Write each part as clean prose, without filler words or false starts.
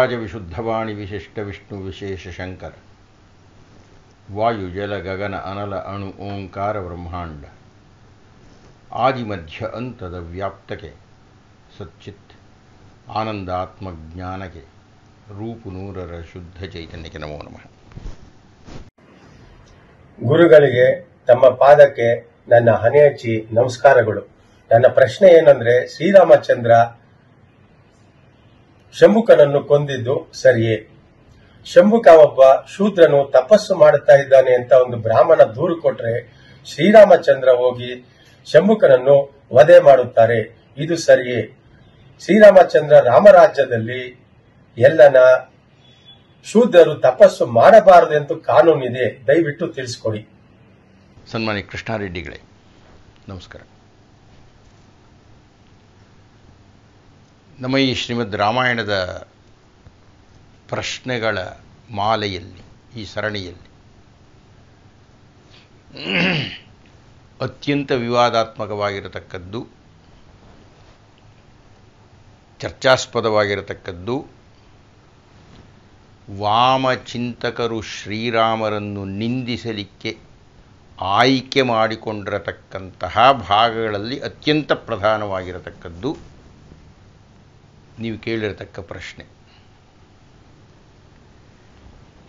ವಾದಿರಾಜ ವಿಶುದ್ಧವಾಣಿ ವಿಶಿಷ್ಟ ವಿಷ್ಣು ವಿಶೇಷ ಶಂಕರ ವಾಯು ಜಲ ಗಗನ ಅನಲ ಅಣು ಓಂಕಾರ ಬ್ರಹ್ಮಾಂಡ ಆದಿಮಧ್ಯ ಅಂತದ ವ್ಯಾಪ್ತಕ್ಕೆ ಸಚ್ಚಿತ್ ಆನಂದಾತ್ಮಜ್ಞಾನಕ್ಕೆ ರೂಪು ನೂರರ ಶುದ್ಧ ಚೈತನ್ಯಕ್ಕೆ ನಮೋ ನಮಃ. ಗುರುಗಳಿಗೆ ತಮ್ಮ ಪಾದಕ್ಕೆ ನನ್ನ ಹಣೆ ಹಚ್ಚಿ ನಮಸ್ಕಾರಗಳು. ನನ್ನ ಪ್ರಶ್ನೆ ಏನಂದ್ರೆ, ಶ್ರೀರಾಮಚಂದ್ರ ಶಂಭುಕನನ್ನು ಕೊಂದಿದ್ದು ಸರಿಯೇ? ಶಂಭುಕ ಒಬ್ಬ ಶೂದ್ರನು ತಪಸ್ಸು ಮಾಡುತ್ತಾ ಇದ್ದಾನೆ ಅಂತ ಒಂದು ಬ್ರಾಹ್ಮಣ ದೂರು ಕೊಟ್ರೆ ಶ್ರೀರಾಮಚಂದ್ರ ಹೋಗಿ ಶಂಭುಕನನ್ನು ವಧೆ ಮಾಡುತ್ತಾರೆ, ಇದು ಸರಿಯೇ? ಶ್ರೀರಾಮಚಂದ್ರ ರಾಮರಾಜ್ಯದಲ್ಲಿ ಎಲ್ಲನ ಶೂದ್ರರು ತಪಸ್ಸು ಮಾಡಬಾರದೆಂದು ಕಾನೂನಿದೆ, ದಯವಿಟ್ಟು ತಿಳಿಸಿಕೊಡಿ. ಸನ್ಮಾನ್ಯ ಕೃಷ್ಣಾರೆಡ್ಡಿಗಳೇ ನಮಸ್ಕಾರ. ನಮ್ಮ ಈ ಶ್ರೀಮದ್ ರಾಮಾಯಣದ ಪ್ರಶ್ನೆಗಳ ಮಾಲೆಯಲ್ಲಿ, ಈ ಸರಣಿಯಲ್ಲಿ ಅತ್ಯಂತ ವಿವಾದಾತ್ಮಕವಾಗಿರತಕ್ಕದ್ದು, ಚರ್ಚಾಸ್ಪದವಾಗಿರತಕ್ಕದ್ದು, ವಾಮಚಿಂತಕರು ಶ್ರೀರಾಮರನ್ನು ನಿಂದಿಸಲಿಕ್ಕೆ ಆಯ್ಕೆ ಮಾಡಿಕೊಂಡಿರತಕ್ಕಂತಹ ಭಾಗಗಳಲ್ಲಿ ಅತ್ಯಂತ ಪ್ರಧಾನವಾಗಿರತಕ್ಕದ್ದು ನೀವು ಕೇಳಿರತಕ್ಕ ಪ್ರಶ್ನೆ.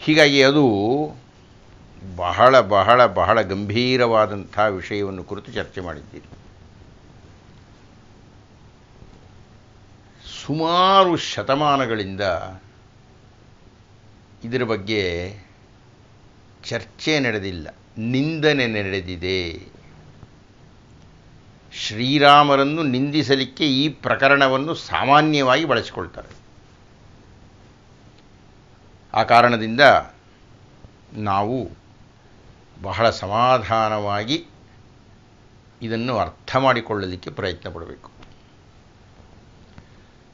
ಹೀಗಾಗಿ ಅದು ಬಹಳ ಬಹಳ ಬಹಳ ಗಂಭೀರವಾದಂಥ ವಿಷಯವನ್ನು ಕುರಿತು ಚರ್ಚೆ ಮಾಡಿದ್ದೀರಿ. ಸುಮಾರು ಶತಮಾನಗಳಿಂದ ಇದರ ಬಗ್ಗೆ ಚರ್ಚೆ ನಡೆದಿಲ್ಲ, ನಿಂದನೆ ನಡೆದಿದೆ. ಶ್ರೀರಾಮರನ್ನು ನಿಂದಿಸಲಿಕ್ಕೆ ಈ ಪ್ರಕರಣವನ್ನು ಸಾಮಾನ್ಯವಾಗಿ ಬಳಸಿಕೊಳ್ತಾರೆ. ಆ ಕಾರಣದಿಂದ ನಾವು ಬಹಳ ಸಮಾಧಾನವಾಗಿ ಇದನ್ನು ಅರ್ಥ ಮಾಡಿಕೊಳ್ಳಲಿಕ್ಕೆ ಪ್ರಯತ್ನ ಪಡಬೇಕು.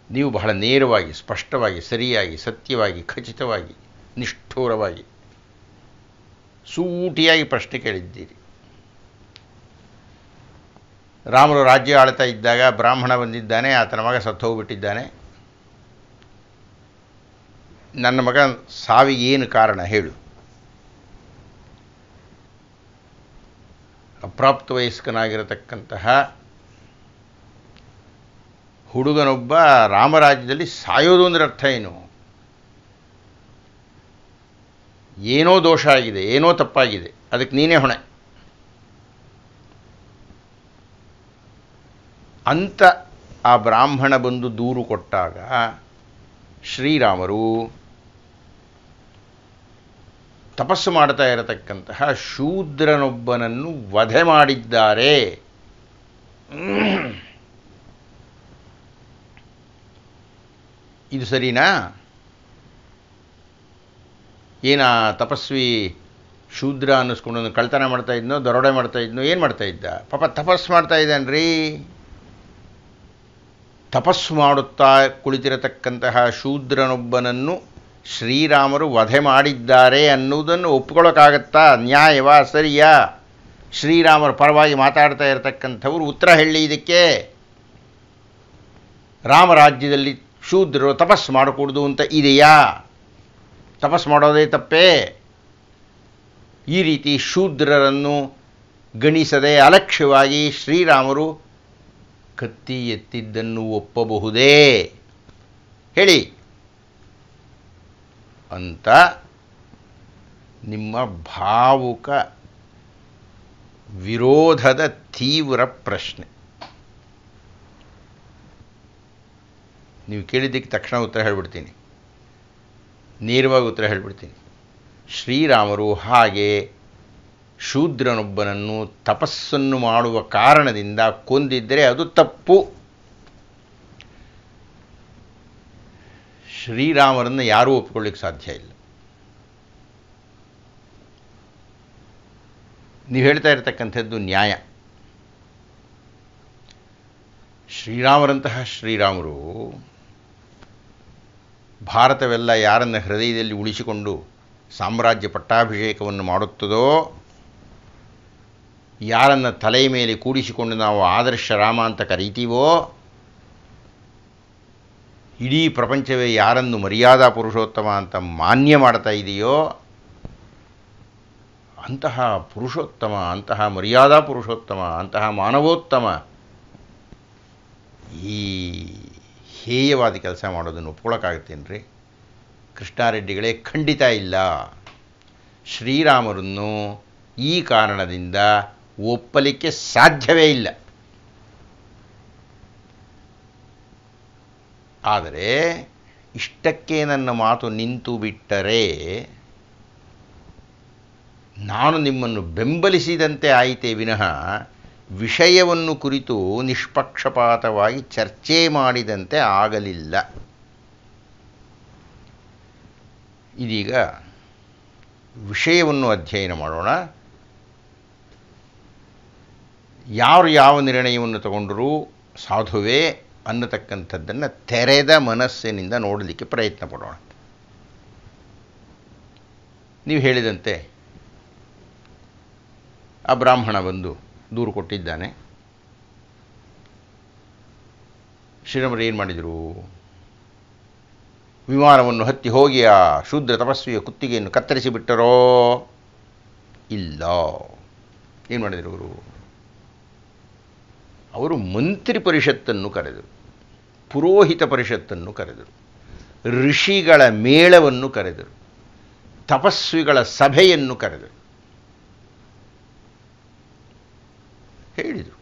ನೀವು ಬಹಳ ನೇರವಾಗಿ, ಸ್ಪಷ್ಟವಾಗಿ, ಸರಿಯಾಗಿ, ಸತ್ಯವಾಗಿ, ಖಚಿತವಾಗಿ, ನಿಷ್ಠೂರವಾಗಿ, ಸೂಟಿಯಾಗಿ ಪ್ರಶ್ನೆ ಕೇಳಿದ್ದೀರಿ. ರಾಮರು ರಾಜ್ಯ ಆಳ್ತಾ ಇದ್ದಾಗ ಬ್ರಾಹ್ಮಣ ಬಂದಿದ್ದಾನೆ, ಆತನ ಮಗ ಸತ್ತು ಹೋಗ್ಬಿಟ್ಟಿದ್ದಾನೆ. ನನ್ನ ಮಗ ಸಾವಿಗೆ ಏನು ಕಾರಣ ಹೇಳು? ಅಪ್ರಾಪ್ತ ವಯಸ್ಕನಾಗಿರತಕ್ಕಂತಹ ಹುಡುಗನೊಬ್ಬ ರಾಮರಾಜ್ಯದಲ್ಲಿ ಸಾಯೋದು ಅಂದರೆ ಅರ್ಥ ಏನು? ಏನೋ ದೋಷ ಆಗಿದೆ, ಏನೋ ತಪ್ಪಾಗಿದೆ, ಅದಕ್ಕೆ ನೀನೇ ಹೊಣೆ ಅಂತ ಆ ಬ್ರಾಹ್ಮಣ ಬಂದು ದೂರು ಕೊಟ್ಟಾಗ ಶ್ರೀರಾಮರು ತಪಸ್ಸು ಮಾಡ್ತಾ ಇರತಕ್ಕಂತಹ ಶೂದ್ರನೊಬ್ಬನನ್ನು ವಧೆ ಮಾಡಿದ್ದಾರೆ. ಇದು ಸರಿನಾ? ಏನ ತಪಸ್ವಿ ಶೂದ್ರ ಅನ್ನಿಸ್ಕೊಂಡು ಕಳ್ತನ ಮಾಡ್ತಾ ಇದ್ನೋ, ದರೋಡೆ ಮಾಡ್ತಾ ಇದ್ನೋ, ಏನು ಮಾಡ್ತಾ ಇದ್ದ? ಪಾಪ ತಪಸ್ಸು ಮಾಡ್ತಾ ಇದ್ದಾನ್ರಿ. ತಪಸ್ಸು ಮಾಡುತ್ತಾ ಕುಳಿತಿರತಕ್ಕಂತಹ ಶೂದ್ರನೊಬ್ಬನನ್ನು ಶ್ರೀರಾಮರು ವಧೆ ಮಾಡಿದ್ದಾರೆ ಅನ್ನುವುದನ್ನು ಒಪ್ಕೊಳ್ಳೋಕ್ಕಾಗತ್ತಾ? ನ್ಯಾಯವಾ? ಸರಿಯಾ? ಶ್ರೀರಾಮರ ಪರವಾಗಿ ಮಾತಾಡ್ತಾ ಇರತಕ್ಕಂಥವ್ರು ಉತ್ತರ ಹೇಳಿ ಇದಕ್ಕೆ. ರಾಮರಾಜ್ಯದಲ್ಲಿ ಶೂದ್ರರು ತಪಸ್ಸು ಮಾಡಕೂಡ್ದು ಅಂತ ಇದೆಯಾ? ತಪಸ್ಸು ಮಾಡೋದೇ ತಪ್ಪೇ? ಈ ರೀತಿ ಶೂದ್ರರನ್ನು ಗಣಿಸದೆ ಅಲಕ್ಷ್ಯವಾಗಿ ಶ್ರೀರಾಮರು ಕತ್ತಿ ಎತ್ತಿದ್ದನ್ನು ಒಪ್ಪಬಹುದೇ? ಹೇಳಿ ಅಂತ ನಿಮ್ಮ ಭಾವುಕ ವಿರೋಧದ ತೀವ್ರ ಪ್ರಶ್ನೆ. ನೀವು ಕೇಳಿದ್ದಕ್ಕೆ ತಕ್ಷಣ ಉತ್ತರ ಹೇಳಿಬಿಡ್ತೀನಿ, ನೇರವಾಗಿ ಉತ್ತರ ಹೇಳಿಬಿಡ್ತೀನಿ. ಶ್ರೀರಾಮರು ಹಾಗೆ ಶೂದ್ರನೊಬ್ಬನನ್ನು ತಪಸ್ಸನ್ನು ಮಾಡುವ ಕಾರಣದಿಂದ ಕೊಂದಿದ್ದರೆ ಅದು ತಪ್ಪು. ಶ್ರೀರಾಮರನ್ನು ಯಾರೂ ಒಪ್ಪಿಕೊಳ್ಳಿಕ್ಕೆ ಸಾಧ್ಯ ಇಲ್ಲ. ನೀವು ಹೇಳ್ತಾ ಇರತಕ್ಕಂಥದ್ದು ನ್ಯಾಯ. ಶ್ರೀರಾಮರಂತಹ ಶ್ರೀರಾಮರು ಭಾರತವೆಲ್ಲ ಯಾರನ್ನು ಹೃದಯದಲ್ಲಿ ಉಳಿಸಿಕೊಂಡು ಸಾಮ್ರಾಜ್ಯ ಪಟ್ಟಾಭಿಷೇಕವನ್ನು ಮಾಡುತ್ತದೋ, ಯಾರನ್ನು ತಲೆಯ ಮೇಲೆ ಕೂಡಿಸಿಕೊಂಡು ನಾವು ಆದರ್ಶ ರಾಮ ಅಂತ ಕರೀತೀವೋ, ಇಡೀ ಪ್ರಪಂಚವೇ ಯಾರನ್ನು ಮರ್ಯಾದಾ ಪುರುಷೋತ್ತಮ ಅಂತ ಮಾನ್ಯ ಮಾಡ್ತಾ ಇದೆಯೋ ಅಂತಹ ಪುರುಷೋತ್ತಮ, ಅಂತಹ ಮರ್ಯಾದಾ ಪುರುಷೋತ್ತಮ, ಅಂತಹ ಮಾನವೋತ್ತಮ ಈ ಹೇಯವಾದ ಕೆಲಸ ಮಾಡೋದನ್ನು ಒಪ್ಕೊಳ್ಳೋಕ್ಕಾಗುತ್ತೇನ್ರಿ? ಕೃಷ್ಣಾರೆಡ್ಡಿಗಳೇ, ಖಂಡಿತ ಇಲ್ಲ. ಶ್ರೀರಾಮರನ್ನು ಈ ಕಾರಣದಿಂದ ಒಪ್ಪಲಿಕ್ಕೆ ಸಾಧ್ಯವೇ ಇಲ್ಲ. ಆದರೆ ಇಷ್ಟಕ್ಕೆ ನನ್ನ ಮಾತು ನಿಂತು ಬಿಟ್ಟರೆ ನಾನು ನಿಮ್ಮನ್ನು ಬೆಂಬಲಿಸಿದಂತೆ ಆಯಿತೇ ವಿನಃ ವಿಷಯವನ್ನು ಕುರಿತು ನಿಷ್ಪಕ್ಷಪಾತವಾಗಿ ಚರ್ಚೆ ಮಾಡಿದಂತೆ ಆಗಲಿಲ್ಲ. ಇದೀಗ ವಿಷಯವನ್ನು ಅಧ್ಯಯನ ಮಾಡೋಣ. ಯಾರು ಯಾವ ನಿರ್ಣಯವನ್ನು ತಗೊಂಡರೂ ಸಾಧುವೇ ಅನ್ನತಕ್ಕಂಥದ್ದನ್ನು ತೆರೆದ ಮನಸ್ಸಿನಿಂದ ನೋಡಲಿಕ್ಕೆ ಪ್ರಯತ್ನ ಪಡೋಣ. ನೀವು ಹೇಳಿದಂತೆ ಆ ಬ್ರಾಹ್ಮಣ ಬಂದು ದೂರು ಕೊಟ್ಟಿದ್ದಾನೆ. ಶ್ರೀರಾಮರು ಏನು ಮಾಡಿದರು? ವಿಮಾನವನ್ನು ಹತ್ತಿ ಹೋಗಿ ಆ ಶೂದ್ರ ತಪಸ್ವಿಯ ಕುತ್ತಿಗೆಯನ್ನು ಕತ್ತರಿಸಿ ಬಿಟ್ಟರೋ? ಇಲ್ಲ. ಏನು ಮಾಡಿದರು ಅವರು? ಅವರು ಮಂತ್ರಿ ಪರಿಷತ್ತನ್ನು ಕರೆದರು, ಪುರೋಹಿತ ಪರಿಷತ್ತನ್ನು ಕರೆದರು, ಋಷಿಗಳ ಮೇಳವನ್ನು ಕರೆದರು, ತಪಸ್ವಿಗಳ ಸಭೆಯನ್ನು ಕರೆದರು. ಹೇಳಿದರು,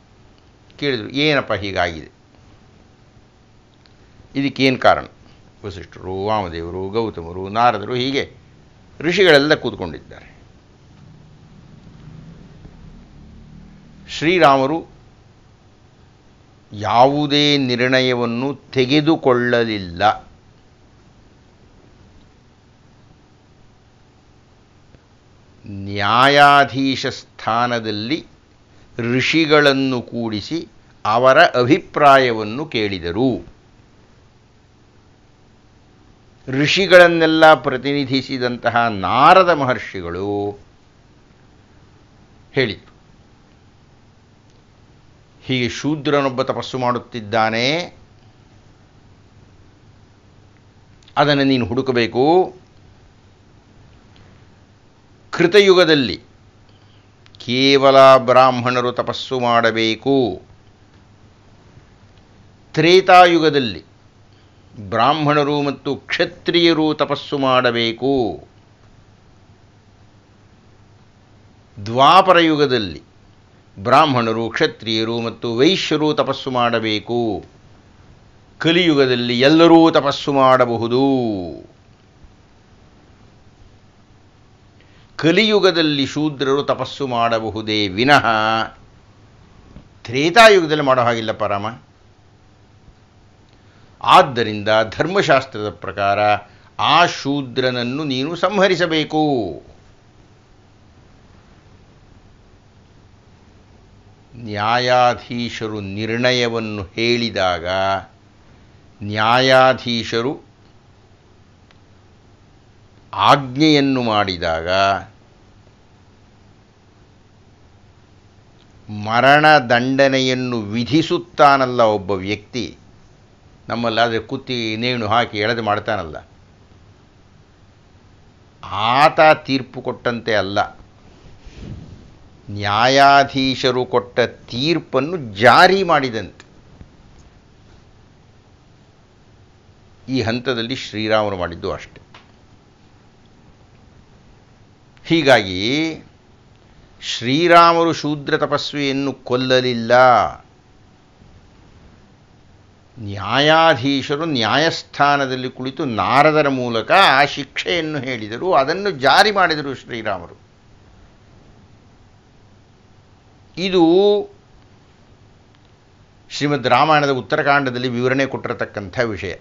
ಕೇಳಿದರು, ಏನಪ್ಪ ಹೀಗಾಗಿದೆ, ಇದಕ್ಕೇನು ಕಾರಣ? ವಸಿಷ್ಠರು, ವಾಮದೇವರು, ಗೌತಮರು, ನಾರದರು, ಹೀಗೆ ಋಷಿಗಳೆಲ್ಲ ಕೂತ್ಕೊಂಡಿದ್ದಾರೆ. ಶ್ರೀರಾಮರು ಯಾವುದೇ ನಿರ್ಣಯವನ್ನು ತೆಗೆದುಕೊಳ್ಳಲಿಲ್ಲ. ನ್ಯಾಯಾಧೀಶ ಸ್ಥಾನದಲ್ಲಿ ಋಷಿಗಳನ್ನು ಕೂಡಿಸಿ ಅವರ ಅಭಿಪ್ರಾಯವನ್ನು ಕೇಳಿದರು. ಋಷಿಗಳನ್ನೆಲ್ಲ ಪ್ರತಿನಿಧಿಸಿದಂತಹ ನಾರದ ಮಹರ್ಷಿಗಳು ಹೇಳಿದರು, ಹೀಗೆ ಶೂದ್ರನೊಬ್ಬ ತಪಸ್ಸು ಮಾಡುತ್ತಿದ್ದಾನೆ, ಅದನ್ನು ನೀನು ಹುಡುಕಬೇಕು. ಕೃತಯುಗದಲ್ಲಿ ಕೇವಲ ಬ್ರಾಹ್ಮಣರು ತಪಸ್ಸು ಮಾಡಬೇಕು, ತ್ರೇತಾಯುಗದಲ್ಲಿ ಬ್ರಾಹ್ಮಣರು ಮತ್ತು ಕ್ಷತ್ರಿಯರು ತಪಸ್ಸು ಮಾಡಬೇಕು, ದ್ವಾಪರ ಯುಗದಲ್ಲಿ ಬ್ರಾಹ್ಮಣರು, ಕ್ಷತ್ರಿಯರು ಮತ್ತು ವೈಶ್ಯರು ತಪಸ್ಸು ಮಾಡಬೇಕು, ಕಲಿಯುಗದಲ್ಲಿ ಎಲ್ಲರೂ ತಪಸ್ಸು ಮಾಡಬಹುದು. ಕಲಿಯುಗದಲ್ಲಿ ಶೂದ್ರರು ತಪಸ್ಸು ಮಾಡಬಹುದೇ ವಿನಃ ತ್ರೇತಾಯುಗದಲ್ಲಿ ಮಾಡೋ ಹಾಗಿಲ್ಲ ಪರಮ. ಆದ್ದರಿಂದ ಧರ್ಮಶಾಸ್ತ್ರದ ಪ್ರಕಾರ ಆ ಶೂದ್ರನನ್ನು ನೀನು ಸಂಹರಿಸಬೇಕು. ನ್ಯಾಯಾಧೀಶರು ನಿರ್ಣಯವನ್ನು ಹೇಳಿದಾಗ ನ್ಯಾಯಾಧೀಶರು ಆಜ್ಞೆಯನ್ನು ಮಾಡಿದಾಗ ಮರಣದಂಡನೆಯನ್ನು ವಿಧಿಸುತ್ತಾನಲ್ಲ ಒಬ್ಬ ವ್ಯಕ್ತಿ, ನಮ್ಮಲ್ಲಾದರೆ ಕುತ್ತಿ ನೇಣು ಹಾಕಿ ಎಳೆದು ಮಾಡ್ತಾನಲ್ಲ, ಆತ ತೀರ್ಪು ಕೊಟ್ಟಂತೆ ಅಲ್ಲ, ನ್ಯಾಯಾಧೀಶರು ಕೊಟ್ಟ ತೀರ್ಪನ್ನು ಜಾರಿ ಮಾಡಿದಂತೆ. ಈ ಹಂತದಲ್ಲಿ ಶ್ರೀರಾಮರು ಮಾಡಿದ್ದು ಅಷ್ಟೆ. ಹೀಗಾಗಿ ಶ್ರೀರಾಮರು ಶೂದ್ರ ತಪಸ್ವಿಯನ್ನು ಕೊಲ್ಲಲಿಲ್ಲ. ನ್ಯಾಯಾಧೀಶರು ನ್ಯಾಯಸ್ಥಾನದಲ್ಲಿ ಕುಳಿತು ನಾರದರ ಮೂಲಕ ಆ ಶಿಕ್ಷೆಯನ್ನು ಹೇಳಿದರು, ಅದನ್ನು ಜಾರಿ ಮಾಡಿದರು ಶ್ರೀರಾಮರು. ಇದು ಶ್ರೀಮದ್ ರಾಮಾಯಣದ ಉತ್ತರಕಾಂಡದಲ್ಲಿ ವಿವರಣೆ ಕೊಟ್ಟಿರತಕ್ಕಂಥ ವಿಷಯ.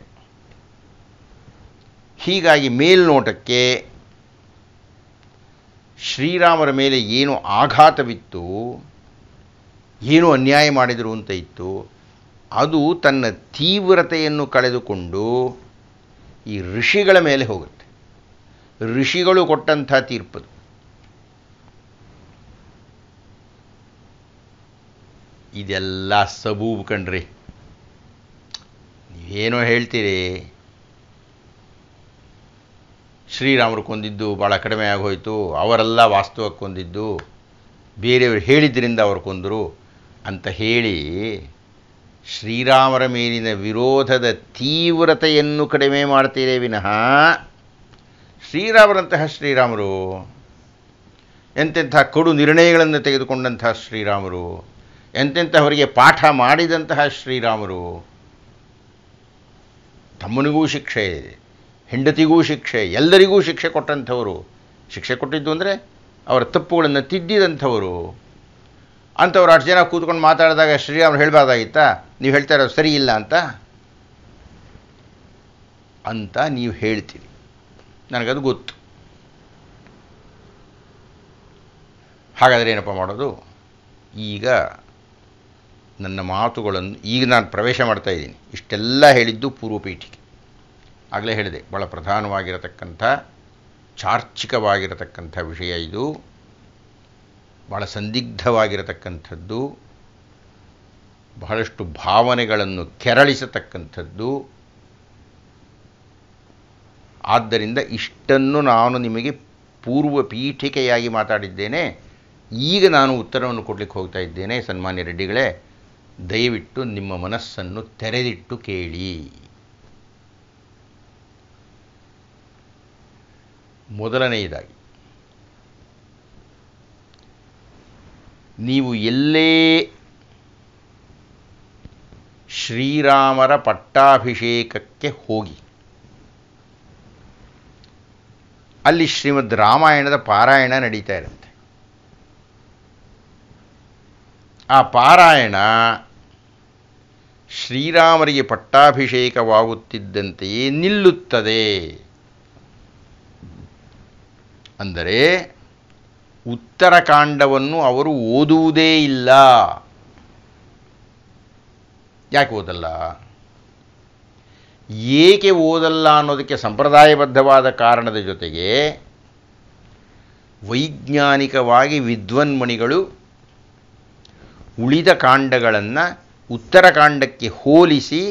ಹೀಗಾಗಿ ಮೇಲ್ನೋಟಕ್ಕೆ ಶ್ರೀರಾಮರ ಮೇಲೆ ಏನು ಆಘಾತವಿತ್ತು, ಏನು ಅನ್ಯಾಯ ಮಾಡಿದರು ಅಂತ ಇತ್ತು, ಅದು ತನ್ನ ತೀವ್ರತೆಯನ್ನು ಕಳೆದುಕೊಂಡು ಈ ಋಷಿಗಳ ಮೇಲೆ ಹೋಗುತ್ತೆ. ಋಷಿಗಳು ಕೊಟ್ಟಂಥ ತೀರ್ಪದು. ಇದೆಲ್ಲ ಸಬೂಬು ಕಣ್ರಿ. ಏನೋ ಹೇಳ್ತೀರಿ, ಶ್ರೀರಾಮರು ಕೊಂದಿದ್ದು ಭಾಳ ಕಡಿಮೆ ಆಗೋಯ್ತು, ಅವರೆಲ್ಲ ವಾಸ್ತವಕ್ಕೆ ಕೊಂದಿದ್ದು, ಬೇರೆಯವರು ಹೇಳಿದ್ದರಿಂದ ಅವರು ಕೊಂದರು ಅಂತ ಹೇಳಿ ಶ್ರೀರಾಮರ ಮೇಲಿನ ವಿರೋಧದ ತೀವ್ರತೆಯನ್ನು ಕಡಿಮೆ ಮಾಡ್ತೀರೇ ವಿನಃ ಶ್ರೀರಾಮರಂತಹ ಶ್ರೀರಾಮರು, ಎಂತೆಂಥ ಕಡು ನಿರ್ಣಯಗಳನ್ನು ತೆಗೆದುಕೊಂಡಂತಹ ಶ್ರೀರಾಮರು, ಎಂತೆಂಥವರಿಗೆ ಪಾಠ ಮಾಡಿದಂತಹ ಶ್ರೀರಾಮರು, ತಮ್ಮನಿಗೂ ಶಿಕ್ಷೆ, ಹೆಂಡತಿಗೂ ಶಿಕ್ಷೆ, ಎಲ್ಲರಿಗೂ ಶಿಕ್ಷೆ ಕೊಟ್ಟಂಥವರು, ಶಿಕ್ಷೆ ಕೊಟ್ಟಿದ್ದು ಅಂದರೆ ಅವರ ತಪ್ಪುಗಳನ್ನು ತಿದ್ದಿದಂಥವರು, ಅಂಥವ್ರು 8 ಜನ ಕೂತ್ಕೊಂಡು ಮಾತಾಡಿದಾಗ ಶ್ರೀರಾಮರು ಹೇಳಬಾರ್ದಾಗಿತ್ತಾ, ನೀವು ಹೇಳ್ತಾ ಇರೋದು ಸರಿ ಇಲ್ಲ ಅಂತ ನೀವು ಹೇಳ್ತೀರಿ. ನನಗದು ಗೊತ್ತು. ಹಾಗಾದರೆ ಏನಪ್ಪ ಮಾಡೋದು? ಈಗ ನನ್ನ ಮಾತುಗಳನ್ನು ಈಗ ನಾನು ಪ್ರವೇಶ ಮಾಡ್ತಾ ಇದ್ದೀನಿ. ಇಷ್ಟೆಲ್ಲ ಹೇಳಿದ್ದು ಪೂರ್ವಪೀಠಿಕೆ. ಆಗಲೇ ಹೇಳಿದೆ, ಭಾಳ ಪ್ರಧಾನವಾಗಿರತಕ್ಕಂಥ ಚಾರ್ಚಿಕವಾಗಿರತಕ್ಕಂಥ ವಿಷಯ ಇದು, ಭಾಳ ಸಂದಿಗ್ಧವಾಗಿರತಕ್ಕಂಥದ್ದು, ಬಹಳಷ್ಟು ಭಾವನೆಗಳನ್ನು ಕೆರಳಿಸತಕ್ಕಂಥದ್ದು. ಆದ್ದರಿಂದ ಇಷ್ಟನ್ನು ನಾನು ನಿಮಗೆ ಪೂರ್ವ ಪೀಠಿಕೆಯಾಗಿ ಮಾತಾಡಿದ್ದೇನೆ. ಈಗ ನಾನು ಉತ್ತರವನ್ನು ಕೊಡಲಿಕ್ಕೆ ಹೋಗ್ತಾ ಇದ್ದೇನೆ. ಸನ್ಮಾನ್ಯ ರೆಡ್ಡಿಗಳೇ, ದಯವಿಟ್ಟು ನಿಮ್ಮ ಮನಸ್ಸನ್ನು ತೆರೆದಿಟ್ಟು ಕೇಳಿ. ಮೊದಲನೆಯದಾಗಿ, ನೀವು ಎಲ್ಲೇ ಶ್ರೀರಾಮರ ಪಟ್ಟಾಭಿಷೇಕಕ್ಕೆ ಹೋಗಿ ಅಲ್ಲಿ ಶ್ರೀಮದ್ ರಾಮಾಯಣದ ಪಾರಾಯಣ ನಡೀತಾ ಇರುತ್ತೆ. ಆ ಪಾರಾಯಣ ಶ್ರೀರಾಮರಿಗೆ ಪಟ್ಟಾಭಿಷೇಕವಾಗುತ್ತಿದ್ದಂತೆಯೇ ನಿಲ್ಲುತ್ತದೆ. ಅಂದರೆ ಉತ್ತರಕಾಂಡವನ್ನು ಅವರು ಓದುವುದೇ ಇಲ್ಲ. ಯಾಕೆ ಓದಲ್ಲ? ಏಕೆ ಓದಲ್ಲ ಅನ್ನೋದಕ್ಕೆ ಸಂಪ್ರದಾಯಬದ್ಧವಾದ ಕಾರಣದ ಜೊತೆಗೆ ವೈಜ್ಞಾನಿಕವಾಗಿ ವಿದ್ವನ್ಮಣಿಗಳು ಉಳಿದ ಕಾಂಡಗಳನ್ನು ಉತ್ತರಕಾಂಡಕ್ಕೆ ಹೋಲಿಸಿ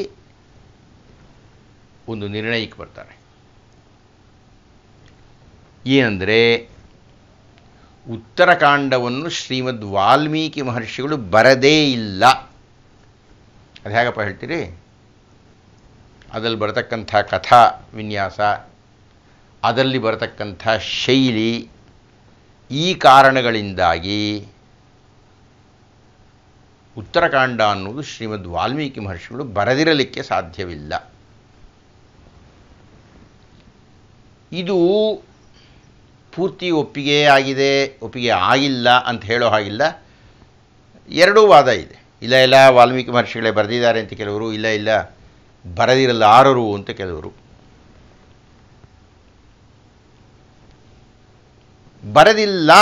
ಒಂದು ನಿರ್ಣಯಕ್ಕೆ ಬರ್ತಾರೆ. ಏನಂದರೆ, ಉತ್ತರಕಾಂಡವನ್ನು ಶ್ರೀಮದ್ ವಾಲ್ಮೀಕಿ ಮಹರ್ಷಿಗಳು ಬರದೇ ಇಲ್ಲ. ಅದು ಹೇಗಪ್ಪ ಹೇಳ್ತೀರಿ? ಅದರಲ್ಲಿ ಬರತಕ್ಕಂಥ ಕಥಾ ವಿನ್ಯಾಸ, ಅದರಲ್ಲಿ ಬರತಕ್ಕಂಥ ಶೈಲಿ, ಈ ಕಾರಣಗಳಿಂದಾಗಿ ಉತ್ತರಕಾಂಡ ಅನ್ನೋದು ಶ್ರೀಮದ್ ವಾಲ್ಮೀಕಿ ಮಹರ್ಷಿಗಳು ಬರೆದಿರಲಿಕ್ಕೆ ಸಾಧ್ಯವಿಲ್ಲ. ಇದು ಪೂರ್ತಿ ಒಪ್ಪಿಗೆ ಆಗಿದೆ, ಒಪ್ಪಿಗೆ ಆಗಿಲ್ಲ ಅಂತ ಹೇಳೋ ಹಾಗಿಲ್ಲ. ಎರಡೂ ವಾದ ಇದೆ. ಇಲ್ಲ ವಾಲ್ಮೀಕಿ ಮಹರ್ಷಿಗಳೇ ಬರೆದಿದ್ದಾರೆ ಅಂತ ಕೆಲವರು, ಇಲ್ಲ ಬರೆದಿರಲಾರರು ಅಂತ ಕೆಲವರು. ಬರೆದಿಲ್ಲ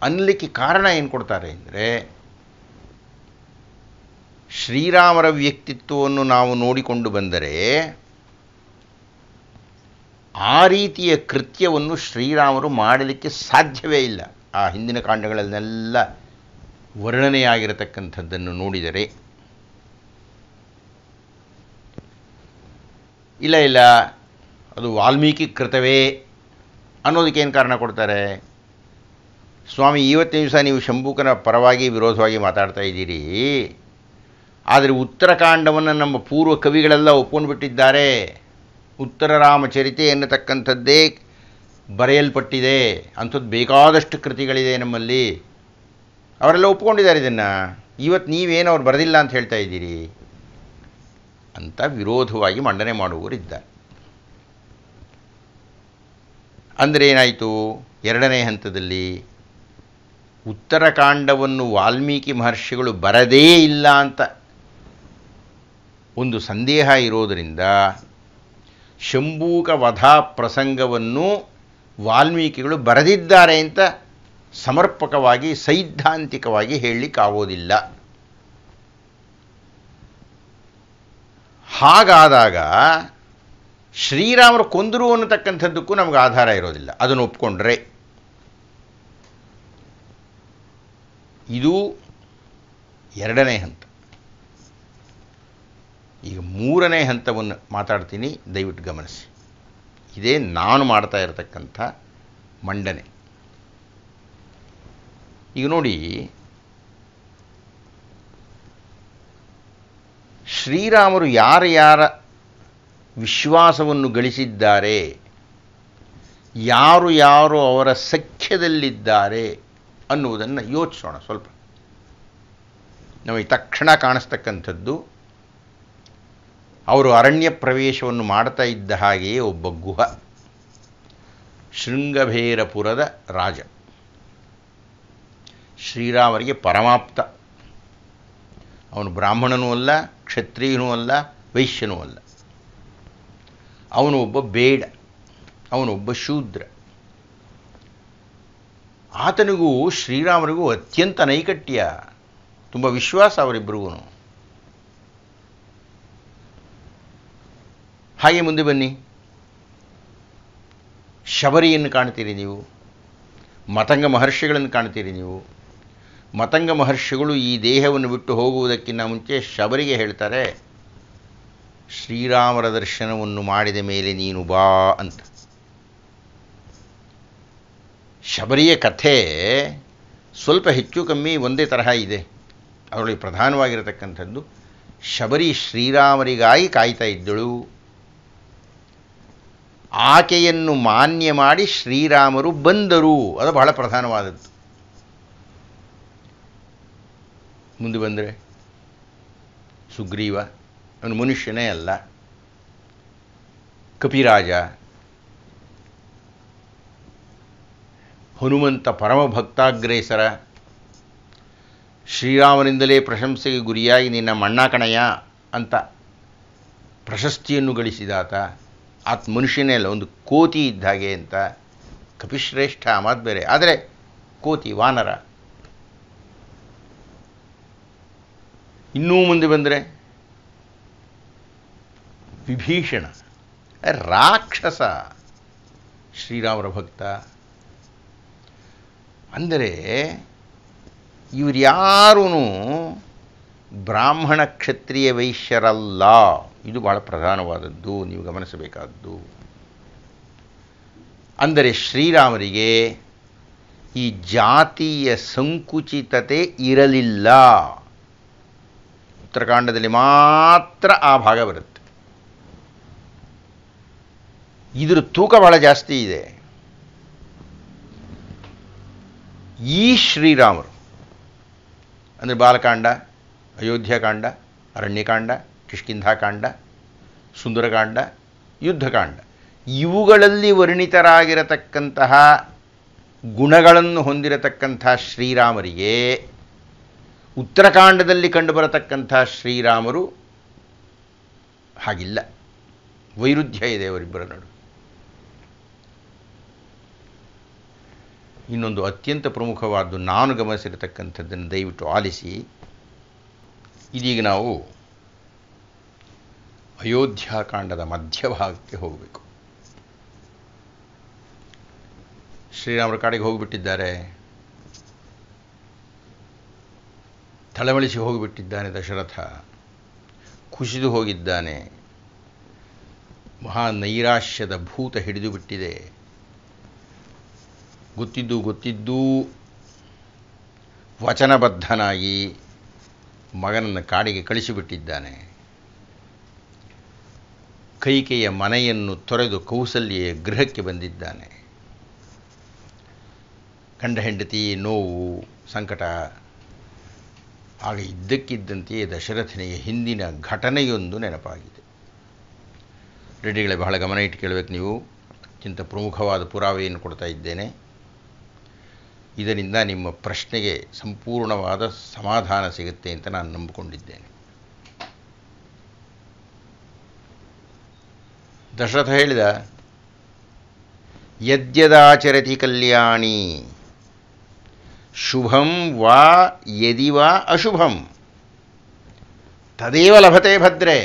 ಅನ್ನಲಿಕ್ಕೆ ಕಾರಣ ಏನು ಕೊಡ್ತಾರೆ ಅಂದರೆ, ಶ್ರೀರಾಮರ ವ್ಯಕ್ತಿತ್ವವನ್ನು ನಾವು ನೋಡಿಕೊಂಡು ಬಂದರೆ ಆ ರೀತಿಯ ಕೃತ್ಯವನ್ನು ಶ್ರೀರಾಮರು ಮಾಡಲಿಕ್ಕೆ ಸಾಧ್ಯವೇ ಇಲ್ಲ. ಆ ಹಿಂದಿನ ಕಾಂಡಗಳನ್ನೆಲ್ಲ ವರ್ಣನೆಯಾಗಿರತಕ್ಕಂಥದ್ದನ್ನು ನೋಡಿದರೆ ಇಲ್ಲ ಅದು ವಾಲ್ಮೀಕಿ ಕೃತವೇ ಅನ್ನೋದಕ್ಕೆ ಏನು ಕಾರಣ ಕೊಡ್ತಾರೆ? ಸ್ವಾಮಿ, ಇವತ್ತಿನ ದಿವಸ ನೀವು ಶಂಭೂಕನ ಪರವಾಗಿ ವಿರೋಧವಾಗಿ ಮಾತಾಡ್ತಾ ಇದ್ದೀರಿ, ಆದರೆ ಉತ್ತರಕಾಂಡವನ್ನು ನಮ್ಮ ಪೂರ್ವ ಕವಿಗಳೆಲ್ಲ ಒಪ್ಕೊಂಡು ಬಿಟ್ಟಿದ್ದಾರೆ. ಉತ್ತರ ರಾಮಚರಿತೆ ಎನ್ನತಕ್ಕಂಥದ್ದೇ ಬರೆಯಲ್ಪಟ್ಟಿದೆ, ಅಂಥದ್ದು ಬೇಕಾದಷ್ಟು ಕೃತಿಗಳಿದೆ ನಮ್ಮಲ್ಲಿ, ಅವರೆಲ್ಲ ಒಪ್ಕೊಂಡಿದ್ದಾರೆ ಇದನ್ನು. ಇವತ್ತು ನೀವೇನು ಅವ್ರು ಬರೆದಿಲ್ಲ ಅಂತ ಹೇಳ್ತಾ ಇದ್ದೀರಿ ಅಂತ ವಿರೋಧವಾಗಿ ಮಂಡನೆ ಮಾಡುವವರಿದ್ದಾರೆ. ಅಂದರೆ ಏನಾಯಿತು? ಎರಡನೇ ಹಂತದಲ್ಲಿ ಉತ್ತರಕಾಂಡವನ್ನು ವಾಲ್ಮೀಕಿ ಮಹರ್ಷಿಗಳು ಬರದೇ ಇಲ್ಲ ಅಂತ ಒಂದು ಸಂದೇಹ ಇರೋದರಿಂದ ಶಂಭೂಕ ವಧಾ ಪ್ರಸಂಗವನ್ನು ವಾಲ್ಮೀಕಿಗಳು ಬರೆದಿದ್ದಾರೆ ಅಂತ ಸಮರ್ಪಕವಾಗಿ ಸೈದ್ಧಾಂತಿಕವಾಗಿ ಹೇಳಲಿಕ್ಕಾಗೋದಿಲ್ಲ. ಹಾಗಾದಾಗ ಶ್ರೀರಾಮರು ಕೊಂದರು ಅನ್ನತಕ್ಕಂಥದ್ದಕ್ಕೂ ನಮಗೆ ಆಧಾರ ಇರೋದಿಲ್ಲ. ಅದನ್ನು ಒಪ್ಕೊಂಡ್ರೆ ಇದು ಎರಡನೇ ಹಂತ. ಈಗ ಈಗ ಮೂರನೇ ಹಂತವನ್ನು ಮಾತಾಡ್ತೀನಿ, ದಯವಿಟ್ಟು ಗಮನಿಸಿ. ಇದೇ ನಾನು ಮಾಡ್ತಾ ಇರತಕ್ಕಂಥ ಮಂಡನೆ. ಈಗ ನೋಡಿ, ಶ್ರೀರಾಮರು ಯಾರ ವಿಶ್ವಾಸವನ್ನು ಗಳಿಸಿದ್ದಾರೆ, ಯಾರು ಅವರ ಸಖ್ಯದಲ್ಲಿದ್ದಾರೆ ಅನ್ನುವುದನ್ನು ಯೋಚಿಸೋಣ ಸ್ವಲ್ಪ. ನಮಗೆ ತಕ್ಷಣ ಕಾಣಿಸ್ತಕ್ಕಂಥದ್ದು, ಅವರು ಅರಣ್ಯ ಪ್ರವೇಶವನ್ನು ಮಾಡ್ತಾ ಇದ್ದ ಹಾಗೆಯೇ ಒಬ್ಬ ಗುಹ, ಶೃಂಗಭೇರಪುರದ ರಾಜ, ಶ್ರೀರಾಮರಿಗೆ ಪರಮಾಪ್ತ. ಅವನು ಬ್ರಾಹ್ಮಣನೂ ಅಲ್ಲ, ಕ್ಷತ್ರಿಯನೂ ಅಲ್ಲ, ವೈಶ್ಯನೂ ಅಲ್ಲ. ಅವನು ಒಬ್ಬ ಬೇಡ, ಅವನೊಬ್ಬ ಶೂದ್ರ. ಆತನಿಗೂ ಶ್ರೀರಾಮರಿಗೂ ಅತ್ಯಂತ ನೈಕಟ್ಯ, ತುಂಬ ವಿಶ್ವಾಸ ಅವರಿಬ್ಬರಿಗೂ. ಹಾಗೆ ಮುಂದೆ ಬನ್ನಿ. ಶಬರಿಯನ್ನು ಕಾಣ್ತೀರಿ ನೀವು, ಮತಂಗ ಮಹರ್ಷಿಗಳನ್ನು ಕಾಣ್ತೀರಿ ನೀವು. ಮತಂಗ ಮಹರ್ಷಿಗಳು ಈ ದೇಹವನ್ನು ಬಿಟ್ಟು ಹೋಗುವುದಕ್ಕಿಂತ ಮುಂಚೆ ಶಬರಿಗೆ ಹೇಳ್ತಾರೆ, ಶ್ರೀರಾಮರ ದರ್ಶನವನ್ನು ಮಾಡಿದ ಮೇಲೆ ನೀನು ಬಾ ಅಂತ. ಶಬರಿಯ ಕಥೆ ಸ್ವಲ್ಪ ಹೆಚ್ಚು ಕಮ್ಮಿ ಒಂದೇ ತರಹ ಇದೆ. ಅದರೊಳಗೆ ಪ್ರಧಾನವಾಗಿರತಕ್ಕಂಥದ್ದು, ಶಬರಿ ಶ್ರೀರಾಮರಿಗಾಗಿ ಕಾಯ್ತಾ ಇದ್ದಳು. ಆಕೆಯನ್ನು ಮಾನ್ಯ ಮಾಡಿ ಶ್ರೀರಾಮರು ಬಂದರು, ಅದು ಬಹಳ ಪ್ರಧಾನವಾದದ್ದು. ಮುಂದೆ ಬಂದರೆ ಸುಗ್ರೀವ, ಅವನು ಮನುಷ್ಯನೇ ಅಲ್ಲ, ಕಪಿರಾಜ. ಹನುಮಂತ ಪರಮ ಭಕ್ತಾಗ್ರೇಸರ, ಶ್ರೀರಾಮನಿಂದಲೇ ಪ್ರಶಂಸೆಗೆ ಗುರಿಯಾಗಿ ನಿನ್ನ ಮಣ್ಣ ಕಣಯ್ಯ ಅಂತ ಪ್ರಶಸ್ತಿಯನ್ನು ಗಳಿಸಿದಾತ. ಆತ ಮನುಷ್ಯನೇ ಅಲ್ಲ, ಒಂದು ಕೋತಿ ಇದ್ದ ಹಾಗೆ ಅಂತ. ಕಪಿಶ್ರೇಷ್ಠ ಮಾತು ಬೇರೆ, ಆದರೆ ಕೋತಿ, ವಾನರ. ಇನ್ನೂ ಮುಂದೆ ಬಂದರೆ ವಿಭೀಷಣ, ರಾಕ್ಷಸ, ಶ್ರೀರಾಮರ ಭಕ್ತ. ಅಂದರೆ ಇವರ್ಯಾರೂ ಬ್ರಾಹ್ಮಣ ಕ್ಷತ್ರಿಯ ವೈಶ್ಯರಲ್ಲ. ಇದು ಬಹಳ ಪ್ರಧಾನವಾದದ್ದು, ನೀವು ಗಮನಿಸಬೇಕಾದದ್ದು. ಅಂದರೆ ಶ್ರೀರಾಮರಿಗೆ ಈ ಜಾತಿಯ ಸಂಕುಚಿತತೆ ಇರಲಿಲ್ಲ. ಉತ್ತರಕಾಂಡದಲ್ಲಿ ಮಾತ್ರ ಆ ಭಾಗ ಬರುತ್ತೆ. ಇದರ ತೂಕ ಬಹಳ ಜಾಸ್ತಿ ಇದೆ. ಈ ಶ್ರೀರಾಮರು ಅಂದರೆ ಬಾಲಕಾಂಡ, ಅಯೋಧ್ಯಕಾಂಡ, ಅರಣ್ಯಕಾಂಡ, ಕಿಷ್ಕಿಂಧಾಕಾಂಡ, ಸುಂದರಕಾಂಡ, ಯುದ್ಧಕಾಂಡ, ಇವುಗಳಲ್ಲಿ ವರ್ಣಿತರಾಗಿರತಕ್ಕಂತಹ ಗುಣಗಳನ್ನು ಹೊಂದಿರತಕ್ಕಂಥ ಶ್ರೀರಾಮರಿಗೆ ಉತ್ತರಕಾಂಡದಲ್ಲಿ ಕಂಡುಬರತಕ್ಕಂಥ ಶ್ರೀರಾಮರು ಹಾಗಿಲ್ಲ. ವೈರುಧ್ಯ ಇದೆ ಅವರಿಬ್ಬರ ನಡುವೆ. ಇನ್ನೊಂದು ಅತ್ಯಂತ ಪ್ರಮುಖವಾದ್ದು ನಾನು ಗಮನಿಸಿರತಕ್ಕಂಥದ್ದನ್ನು ದಯವಿಟ್ಟು ಆಲಿಸಿ. ಇದೀಗ ನಾವು ಅಯೋಧ್ಯಾಕಾಂಡದ ಮಧ್ಯಭಾಗಕ್ಕೆ ಹೋಗಬೇಕು. ಶ್ರೀರಾಮರ ಕಾಡಿಗೆ ಹೋಗಿಬಿಟ್ಟಿದ್ದಾರೆ, ತಳಮಳಿಸಿ ಹೋಗಿಬಿಟ್ಟಿದ್ದಾನೆ ದಶರಥ, ಕುಸಿದು ಹೋಗಿದ್ದಾನೆ, ಮಹಾ ನೈರಾಶ್ಯದ ಭೂತ ಹಿಡಿದು ಬಿಟ್ಟಿದೆ. ಗೊತ್ತಿದ್ದೂ ವಚನಬದ್ಧನಾಗಿ ಮಗನನ್ನು ಕಾಡಿಗೆ ಕಳಿಸಿಬಿಟ್ಟಿದ್ದಾನೆ. ಕೈಕೆಯ ಮನೆಯನ್ನು ತೊರೆದು ಕೌಸಲ್ಯೆಯ ಗೃಹಕ್ಕೆ ಬಂದಿದ್ದಾನೆ. ಗಂಡ ಹೆಂಡತಿ ನೋವು, ಸಂಕಟ. ಆಗ ಇದ್ದಕ್ಕಿದ್ದಂತೆಯೇ ದಶರಥನಿಗೆ ಹಿಂದಿನ ಘಟನೆಯೊಂದು ನೆನಪಾಗಿದೆ. ರೆಡ್ಡಿಗಳೇ, ಬಹಳ ಗಮನ ಇಟ್ಟು ಕೇಳಬೇಕು ನೀವು. ಅತ್ಯಂತ ಪ್ರಮುಖವಾದ ಪುರಾವೆಯನ್ನು ಕೊಡ್ತಾ ಇದ್ದೇನೆ. ಇದರಿಂದ ನಿಮ್ಮ ಪ್ರಶ್ನೆಗೆ ಸಂಪೂರ್ಣವಾದ ಸಮಾಧಾನ ಸಿಗುತ್ತೆ ಅಂತ ನಾನು ನಂಬಿಕೊಂಡಿದ್ದೇನೆ. ದಶರಥ ಹೇಳಿದ, ಯದ್ಯದಾಚರತಿ ಕಲ್ಯಾಣಿ ಶುಭಂ ವಾ ಯದಿ ವಾ ಅಶುಭಂ ತದೇವ ಲಭತೆ ಭದ್ರೇ.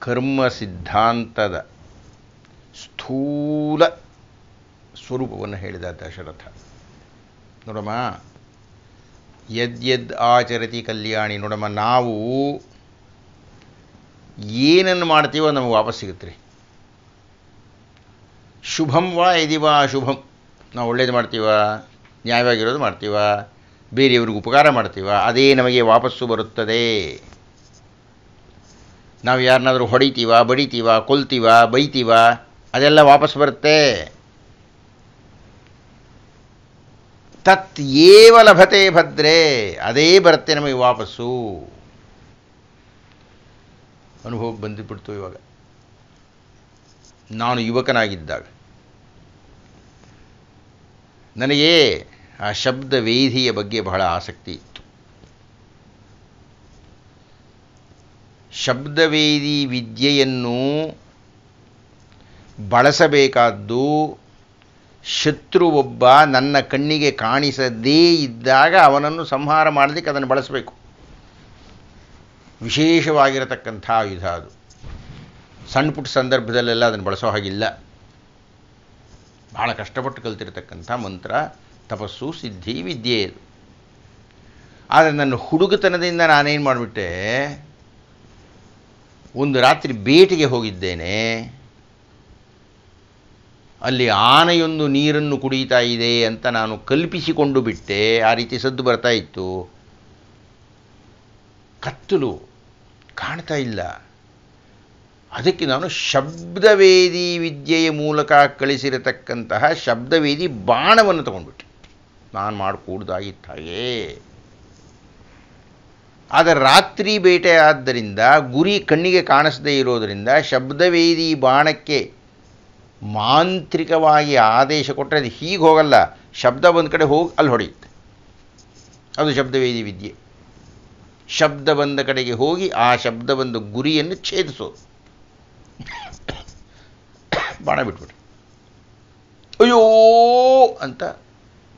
ಕರ್ಮ ಸಿದ್ಧಾಂತದ ಸ್ಥೂಲ ಸ್ವರೂಪವನ್ನು ಹೇಳಿದ ದಶರಥ. ನೋಡಮ್ಮ, ಯದ್ಯದ್ ಆಚರತಿ ಕಲ್ಯಾಣಿ. ನೋಡಮ್ಮ, ನಾವು ಏನನ್ನು ಮಾಡ್ತೀವೋ ನಮಗೆ ವಾಪಸ್ ಸಿಗುತ್ತೆ ರೀ. ಶುಭಂ ವಾ ಯದಿವಾ ಅಶುಭಂ. ನಾವು ಒಳ್ಳೇದು ಮಾಡ್ತೀವ, ನ್ಯಾಯವಾಗಿರೋದು ಮಾಡ್ತೀವ, ಬೇರೆಯವ್ರಿಗೆ ಉಪಕಾರ ಮಾಡ್ತೀವ, ಅದೇ ನಮಗೆ ವಾಪಸ್ಸು ಬರುತ್ತದೆ. ನಾವು ಯಾರನ್ನಾದರೂ ಹೊಡಿತೀವ, ಬಡಿತೀವ, ಕೊಲ್ತೀವ, ಬೈತೀವ, ಅದೆಲ್ಲ ವಾಪಸ್ ಬರುತ್ತೆ. ತತ್ ಏವ ಲಭತೆ ಭದ್ರೇ. ಅದೇ ಬರುತ್ತೆ ನಮಗೆ ವಾಪಸ್ಸು. ಅನುಭವಕ್ಕೆ ಬಂದುಬಿಡ್ತು. ಇವಾಗ ನಾನು ಯುವಕನಾಗಿದ್ದಾಗ ನನಗೆ ಆ ಶಬ್ದವೇದಿಯ ಬಗ್ಗೆ ಬಹಳ ಆಸಕ್ತಿ ಇತ್ತು. ಶಬ್ದವೇದಿ ವಿದ್ಯೆಯನ್ನು ಬಳಸಬೇಕಾದ್ದು ಶತ್ರು ಒಬ್ಬ ನನ್ನ ಕಣ್ಣಿಗೆ ಕಾಣಿಸದೇ ಇದ್ದಾಗ ಅವನನ್ನು ಸಂಹಾರ ಮಾಡಲಿಕ್ಕೆ ಅದನ್ನು ಬಳಸಬೇಕು. ವಿಶೇಷವಾಗಿರತಕ್ಕಂಥ ಆಯುಧ ಅದು. ಸಣ್ಣ ಪುಟ್ಟ ಸಂದರ್ಭದಲ್ಲೆಲ್ಲ ಅದನ್ನು ಬಳಸೋ ಹಾಗಿಲ್ಲ. ಬಹಳ ಕಷ್ಟಪಟ್ಟು ಕಲ್ತಿರತಕ್ಕಂಥ ಮಂತ್ರ, ತಪಸ್ಸು, ಸಿದ್ಧಿ, ವಿದ್ಯೆ ಇದು. ಆದರೆ ನನ್ನ ಹುಡುಗತನದಿಂದ ನಾನೇನು ಮಾಡಿಬಿಟ್ಟೆ, ಒಂದು ರಾತ್ರಿ ಬೇಟೆಗೆ ಹೋಗಿದ್ದೇನೆ. ಅಲ್ಲಿ ಆನೆಯೊಂದು ನೀರನ್ನು ಕುಡಿತಾ ಇದೆ ಅಂತ ನಾನು ಕಲ್ಪಿಸಿಕೊಂಡು ಬಿಟ್ಟೆ. ಆ ರೀತಿ ಸದ್ದು ಬರ್ತಾ ಇತ್ತು. ಕತ್ತಲು, ಕಾಣ್ತಾ ಇಲ್ಲ. ಅದಕ್ಕೆ ನಾನು ಶಬ್ದವೇದಿ ವಿದ್ಯೆಯ ಮೂಲಕ ಕಳಿಸಿರತಕ್ಕಂತಹ ಶಬ್ದವೇದಿ ಬಾಣವನ್ನು ತಗೊಂಡ್ಬಿಟ್ಟೆ. ನಾನು ಮಾಡಿಕೂಡ್ದಾಗಿತ್ತು ಹಾಗೆ. ಆದರೆ ರಾತ್ರಿ ಬೇಟೆ ಆದ್ದರಿಂದ ಗುರಿ ಕಣ್ಣಿಗೆ ಕಾಣಿಸದೇ ಇರೋದರಿಂದ ಶಬ್ದವೇದಿ ಬಾಣಕ್ಕೆ ಮಾಂತ್ರಿಕವಾಗಿ ಆದೇಶ ಕೊಟ್ಟರೆ ಅದು ಹೀಗೆ ಹೋಗಲ್ಲ, ಶಬ್ದ ಒಂದು ಕಡೆ ಹೋಗಿ ಅಲ್ಲಿ ಹೊಡೆಯುತ್ತೆ. ಅದು ಶಬ್ದವೇದಿ ವಿದ್ಯೆ. ಶಬ್ದ ಬಂದ ಕಡೆಗೆ ಹೋಗಿ ಆ ಶಬ್ದ ಬಂದ ಗುರಿಯನ್ನು ಛೇದಿಸೋದು. ಬಾಣ ಬಿಟ್ಬಿಟ್ಟು ಅಯ್ಯೋ ಅಂತ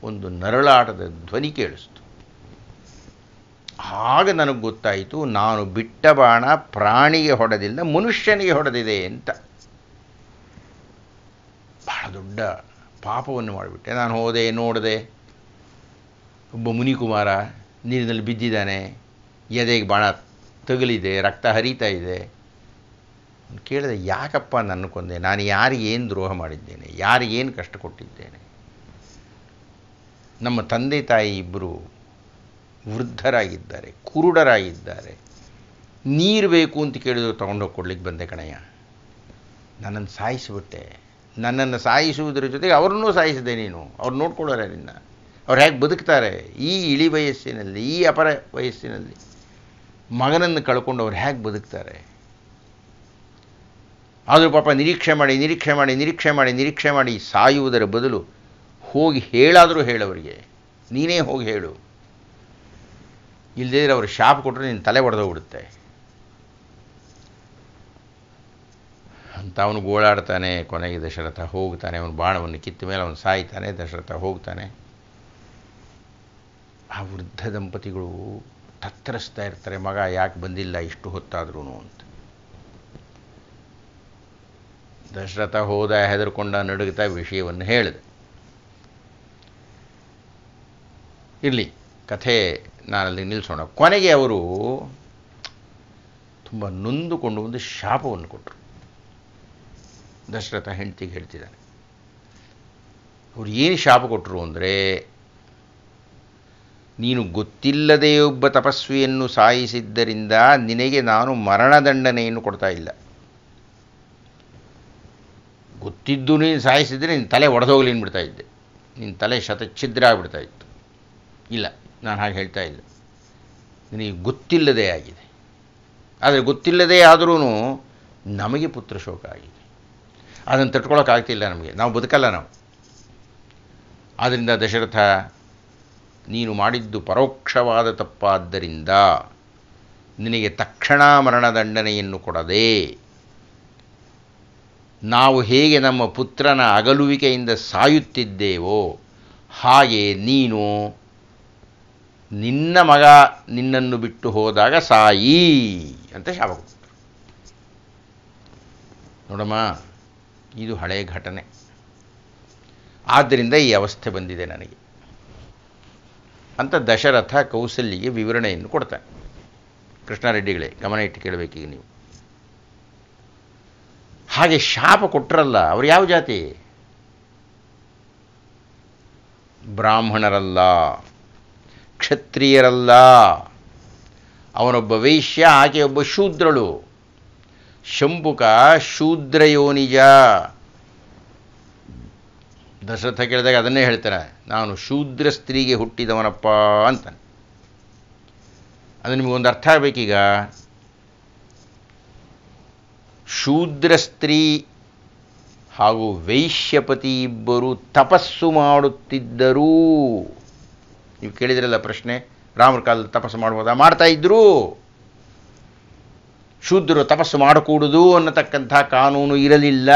ಒಂದು ನರಳಾಟದ ಧ್ವನಿ ಕೇಳಿಸ್ತು. ಆಗ ನನಗೆ ಗೊತ್ತಾಯಿತು, ನಾನು ಬಿಟ್ಟ ಬಾಣ ಪ್ರಾಣಿಗೆ ಹೊಡೆದಿಲ್ಲ, ಮನುಷ್ಯನಿಗೆ ಹೊಡೆದಿದೆ ಅಂತ. ಬಹಳ ದೊಡ್ಡ ಪಾಪವನ್ನು ಮಾಡಿಬಿಟ್ಟೆ. ನಾನು ಹೋದೆ, ನೋಡಿದೆ, ಒಬ್ಬ ಮುನಿಕುಮಾರ ನೀರಿನಲ್ಲಿ ಬಿದ್ದಿದ್ದಾನೆ, ಎದೆಗೆ ಬಾಣ ತಗಲಿದೆ, ರಕ್ತ ಹರಿತಾ ಇದೆ. ಕೇಳಿದೆ, ಯಾಕಪ್ಪ ನನ್ನ ಕೊಂದೆ? ನಾನು ಯಾರಿಗೇನು ದ್ರೋಹ ಮಾಡಿದ್ದೇನೆ? ಯಾರಿಗೇನು ಕಷ್ಟ ಕೊಟ್ಟಿದ್ದೇನೆ? ನಮ್ಮ ತಂದೆ ತಾಯಿ ಇಬ್ಬರು ವೃದ್ಧರಾಗಿದ್ದಾರೆ, ಕುರುಡರಾಗಿದ್ದಾರೆ. ನೀರು ಬೇಕು ಅಂತ ಕೇಳಿದ್ರು ತೊಗೊಂಡೋಗಿ ಕೊಡ್ಲಿಕ್ಕೆ ಬಂದೆ ಕಣಯ್ಯ. ನನ್ನನ್ನು ಸಾಯಿಸಿಬಿಟ್ಟೆ. ನನ್ನನ್ನು ಸಾಯಿಸುವುದರ ಜೊತೆಗೆ ಅವ್ರನ್ನೂ ಸಾಯಿಸಿದೆ ನೀನು. ಅವ್ರು ನೋಡ್ಕೊಳ್ಳೋರೆ ನಿನ್ನ. ಅವ್ರು ಹೇಗೆ ಬದುಕ್ತಾರೆ ಈ ಇಳಿ ವಯಸ್ಸಿನಲ್ಲಿ, ಈ ಅಪರ ವಯಸ್ಸಿನಲ್ಲಿ? ಮಗನನ್ನು ಕಳ್ಕೊಂಡು ಅವ್ರು ಹೇಗೆ ಬದುಕ್ತಾರೆ? ಆದರೂ ಪಾಪ ನಿರೀಕ್ಷೆ ಮಾಡಿ ನಿರೀಕ್ಷೆ ಮಾಡಿ ನಿರೀಕ್ಷೆ ಮಾಡಿ ನಿರೀಕ್ಷೆ ಮಾಡಿ ಸಾಯುವುದರ ಬದಲು ಹೋಗಿ ಹೇಳಾದರೂ ಹೇಳವರಿಗೆ, ನೀನೇ ಹೋಗಿ ಹೇಳು. ಇಲ್ಲದೇ ಅವರು ಶಾಪ ಕೊಟ್ಟರೆ ನಿನ್ನ ತಲೆ ಒಡೆದೋಗ್ಬಿಡುತ್ತೆ ಅಂತ ಅವನು ಗೋಳಾಡ್ತಾನೆ. ಕೊನೆಗೆ ದಶರಥ ಹೋಗ್ತಾನೆ. ಅವನು ಬಾಣವನ್ನು ಕಿತ್ತ ಮೇಲೆ ಅವನು ಸಾಯ್ತಾನೆ. ದಶರಥ ಹೋಗ್ತಾನೆ. ಆ ವೃದ್ಧ ದಂಪತಿಗಳು ತತ್ತರಿಸ್ತಾ ಇರ್ತಾರೆ, ಮಗ ಯಾಕೆ ಬಂದಿಲ್ಲ ಇಷ್ಟು ಹೊತ್ತಾದ್ರೂ ಅಂತ. ದಶರಥ ಹೋದ, ಹೆದರ್ಕೊಂಡ, ನಡುಗ್ತಾ ವಿಷಯವನ್ನು ಹೇಳಿದೆ. ಇರಲಿ, ಕಥೆ ನಾನಲ್ಲಿ ನಿಲ್ಲಿಸೋಣ. ಕೊನೆಗೆ ಅವರು ತುಂಬ ನೊಂದುಕೊಂಡು ಒಂದು ಶಾಪವನ್ನು ಕೊಟ್ಟರು. ದಶರಥ ಹೆಂಡತಿಗೆ ಹೇಳ್ತಿದ್ದಾನೆ. ಅವರು ಏನು ಶಾಪ ಕೊಟ್ಟರು ಅಂದರೆ, ನೀನು ಗೊತ್ತಿಲ್ಲದೆ ಒಬ್ಬ ತಪಸ್ವಿಯನ್ನು ಸಾಯಿಸಿದ್ದರಿಂದ ನಿನಗೆ ನಾನು ಮರಣದಂಡನೆಯನ್ನು ಕೊಡ್ತಾ ಇಲ್ಲ. ಗೊತ್ತಿದ್ದು ನೀನು ಸಾಯಿಸಿದರೆ ನಿನ್ನ ತಲೆ ಒಡೆದೋಗ್ಲಿ ಅಂದ್ಬಿಡ್ತಾ ಇದ್ದೆ. ನಿನ್ನ ತಲೆ ಶತಚ್ಛಿದ್ರ ಆಗಿಬಿಡ್ತಾ ಇತ್ತು. ಇಲ್ಲ, ನಾನು ಹಾಗೆ ಹೇಳ್ತಾ ಇಲ್ಲ. ನಿನಗೆ ಗೊತ್ತಿಲ್ಲದೆ ಆಗಿದೆ. ಆದರೆ ಗೊತ್ತಿಲ್ಲದೆ ಆದರೂ ನಮಗೆ ಪುತ್ರ ಶೋಕ ಆಗಿದೆ. ಅದನ್ನು ತಟ್ಕೊಳ್ಳೋಕ್ಕಾಗ್ತಿಲ್ಲ ನಮಗೆ. ನಾವು ಬದುಕಲ್ಲ ನಾವು. ಆದ್ದರಿಂದ ದಶರಥ, ನೀನು ಮಾಡಿದ್ದು ಪರೋಕ್ಷವಾದ ತಪ್ಪಾದ್ದರಿಂದ ನಿನಗೆ ತಕ್ಷಣ ಮರಣದಂಡನೆಯನ್ನು ಕೊಡದೆ, ನಾವು ಹೇಗೆ ನಮ್ಮ ಪುತ್ರನ ಅಗಲುವಿಕೆಯಿಂದ ಸಾಯುತ್ತಿದ್ದೇವೋ ಹಾಗೆ ನೀನು ನಿನ್ನ ಮಗ ನಿನ್ನನ್ನು ಬಿಟ್ಟು ಹೋದಾಗ ಸಾಯಿ ಅಂತ ಶಾಪ ಕೊಟ್ಟರು. ನೋಡಮ್ಮ, ಇದು ಹಳೆಯ ಘಟನೆ. ಆದ್ದರಿಂದ ಈ ಅವಸ್ಥೆ ಬಂದಿದೆ ನನಗೆ. ಅಂತ ದಶರಥ ಕೌಸಲ್ಯಿಗೆ ವಿವರಣೆಯನ್ನು ಕೊಡ್ತಾನೆ. ಕೃಷ್ಣಾರೆಡ್ಡಿಗಳೇ ಗಮನ ಇಟ್ಟು ಕೇಳಬೇಕೀಗ ನೀವು. ಹಾಗೆ ಶಾಪ ಕೊಟ್ಟರಲ್ಲ, ಅವರು ಯಾವ ಜಾತಿ? ಬ್ರಾಹ್ಮಣರಲ್ಲ, ಕ್ಷತ್ರಿಯರಲ್ಲ. ಅವನೊಬ್ಬ ವೈಶ್ಯ, ಆಕೆ ಒಬ್ಬ ಶೂದ್ರಳು. ಶಂಭುಕ ಶೂದ್ರಯೋನಿಜ. ದಶರಥ ಕೇಳಿದಾಗ ಅದನ್ನೇ ಹೇಳ್ತಾನೆ, ನಾನು ಶೂದ್ರ ಸ್ತ್ರೀಗೆ ಹುಟ್ಟಿದವನಪ್ಪ ಅಂತಾನೆ. ಅದು ನಿಮಗೊಂದು ಅರ್ಥ ಆಗಬೇಕೀಗ. ಶೂದ್ರ ಸ್ತ್ರೀ ಹಾಗೂ ವೈಶ್ಯಪತಿ ಇಬ್ಬರು ತಪಸ್ಸು ಮಾಡುತ್ತಿದ್ದರು. ನೀವು ಕೇಳಿದ್ರಲ್ಲ ಪ್ರಶ್ನೆ, ರಾಮರ ಕಾಲದಲ್ಲಿ ತಪಸ್ಸು ಮಾಡ್ಬೋದಾ? ಮಾಡ್ತಾ ಇದ್ರು. ಶೂದ್ರರು ತಪಸ್ಸು ಮಾಡಕೂಡುದು ಅನ್ನತಕ್ಕಂಥ ಕಾನೂನು ಇರಲಿಲ್ಲ.